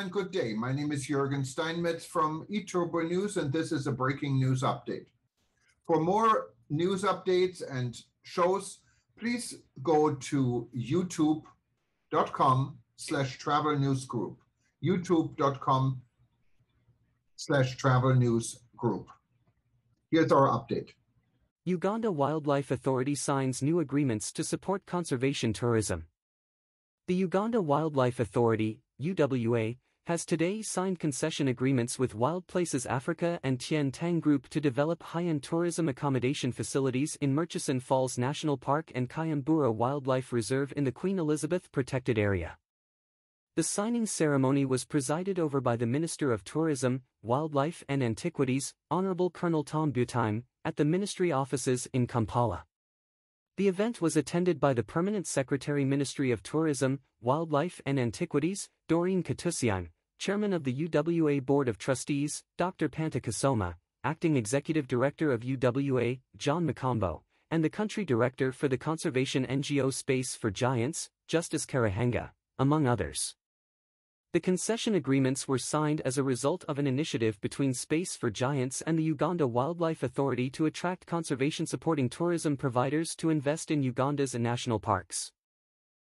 and good day. My name is Jürgen Steinmetz from eTurboNews, and this is a breaking news update. For more news updates and shows, please go to youtube.com/travel news group. youtube.com/travel news group. Here's our update. Uganda Wildlife Authority signs new agreements to support conservation tourism. The Uganda Wildlife Authority, UWA, has today signed concession agreements with Wild Places Africa and Tien Tang Group to develop high-end tourism accommodation facilities in Murchison Falls National Park and Kayambura Wildlife Reserve in the Queen Elizabeth Protected Area. The signing ceremony was presided over by the Minister of Tourism, Wildlife and Antiquities, Honorable Colonel Tom Butime, at the Ministry offices in Kampala. The event was attended by the Permanent Secretary Ministry of Tourism, Wildlife and Antiquities, Doreen Katusian, Chairman of the UWA Board of Trustees, Dr. Panta Kasoma, Acting Executive Director of UWA, John Makambo, and the Country Director for the conservation NGO Space for Giants, Justice Karahanga, among others. The concession agreements were signed as a result of an initiative between Space for Giants and the Uganda Wildlife Authority to attract conservation-supporting tourism providers to invest in Uganda's national parks.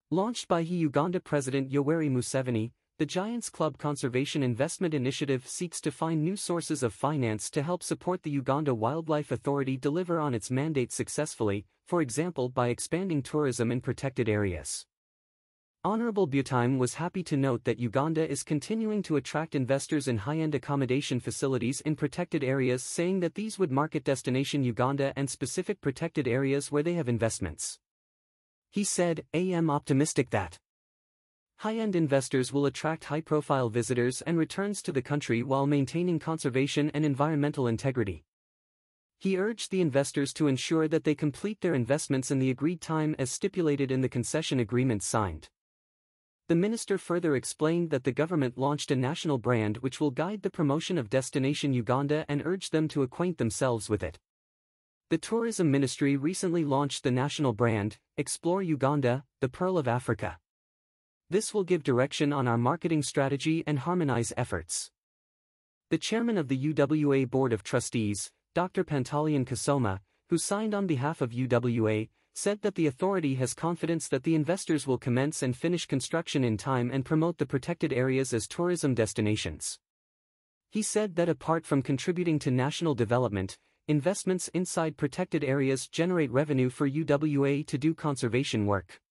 Launched by Uganda President Yoweri Museveni, the Giants Club Conservation Investment Initiative seeks to find new sources of finance to help support the Uganda Wildlife Authority deliver on its mandate successfully, for example by expanding tourism in protected areas. Honorable Butime was happy to note that Uganda is continuing to attract investors in high-end accommodation facilities in protected areas, saying that these would market destination Uganda and specific protected areas where they have investments. He said, "I am optimistic that high-end investors will attract high-profile visitors and returns to the country while maintaining conservation and environmental integrity." He urged the investors to ensure that they complete their investments in the agreed time as stipulated in the concession agreements signed. The minister further explained that the government launched a national brand which will guide the promotion of Destination Uganda and urged them to acquaint themselves with it. The Tourism Ministry recently launched the national brand, Explore Uganda, the Pearl of Africa. This will give direction on our marketing strategy and harmonize efforts. The chairman of the UWA Board of Trustees, Dr. Pantalian Kasoma, who signed on behalf of UWA, said that the authority has confidence that the investors will commence and finish construction in time and promote the protected areas as tourism destinations. He said that apart from contributing to national development, investments inside protected areas generate revenue for UWA to do conservation work.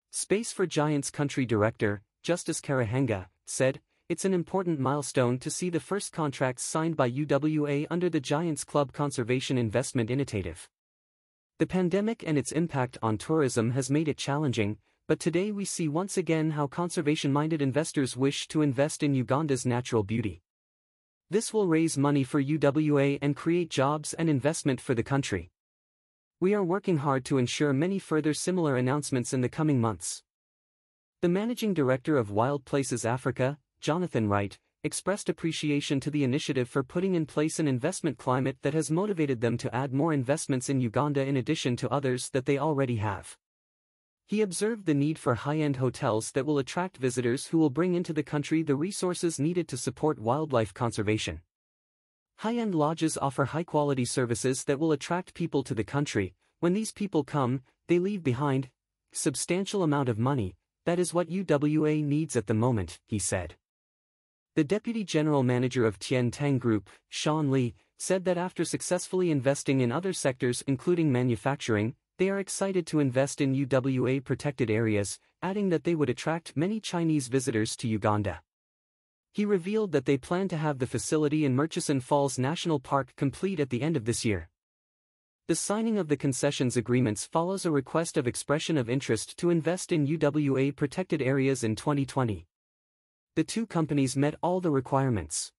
Space for Giants Country Director, Justice Karahanga, said, "It's an important milestone to see the first contracts signed by UWA under the Giants Club Conservation Investment Initiative. The pandemic and its impact on tourism has made it challenging, but today we see once again how conservation-minded investors wish to invest in Uganda's natural beauty. This will raise money for UWA and create jobs and investment for the country. We are working hard to ensure many further similar announcements in the coming months." The managing director of Wild Places Africa, Jonathan Wright, expressed appreciation to the initiative for putting in place an investment climate that has motivated them to add more investments in Uganda in addition to others that they already have. He observed the need for high-end hotels that will attract visitors who will bring into the country the resources needed to support wildlife conservation. High-end lodges offer high-quality services that will attract people to the country. When these people come, they leave behind a substantial amount of money. That is what UWA needs at the moment, he said. The Deputy General Manager of Tien Tang Group, Sean Lee, said that after successfully investing in other sectors including manufacturing, they are excited to invest in UWA protected areas, adding that they would attract many Chinese visitors to Uganda. He revealed that they plan to have the facility in Murchison Falls National Park complete at the end of this year. The signing of the concessions agreements follows a request of expression of interest to invest in UWA protected areas in 2020. The two companies met all the requirements.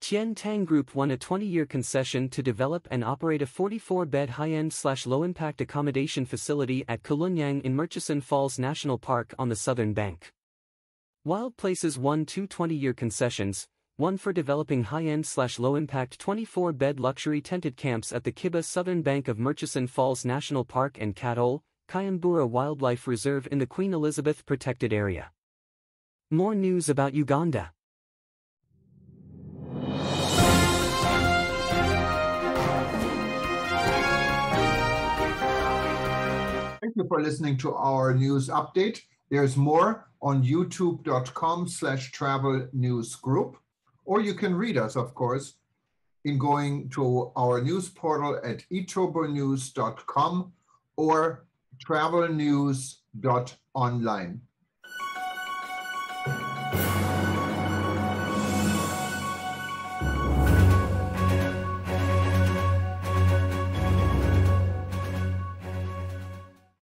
Tien Tang Group won a 20-year concession to develop and operate a 44-bed high-end/low-impact accommodation facility at Kalunyang in Murchison Falls National Park on the southern bank. Wild Places won two 20-year concessions, one for developing high-end/low-impact 24-bed luxury tented camps at the Kiba southern bank of Murchison Falls National Park and Katol, Kayambura Wildlife Reserve in the Queen Elizabeth Protected Area. More news about Uganda. Thank you for listening to our news update. There's more on youtube.com/travel news group, or you can read us, of course, in going to our news portal at eTurboNews.com or travelnews.online.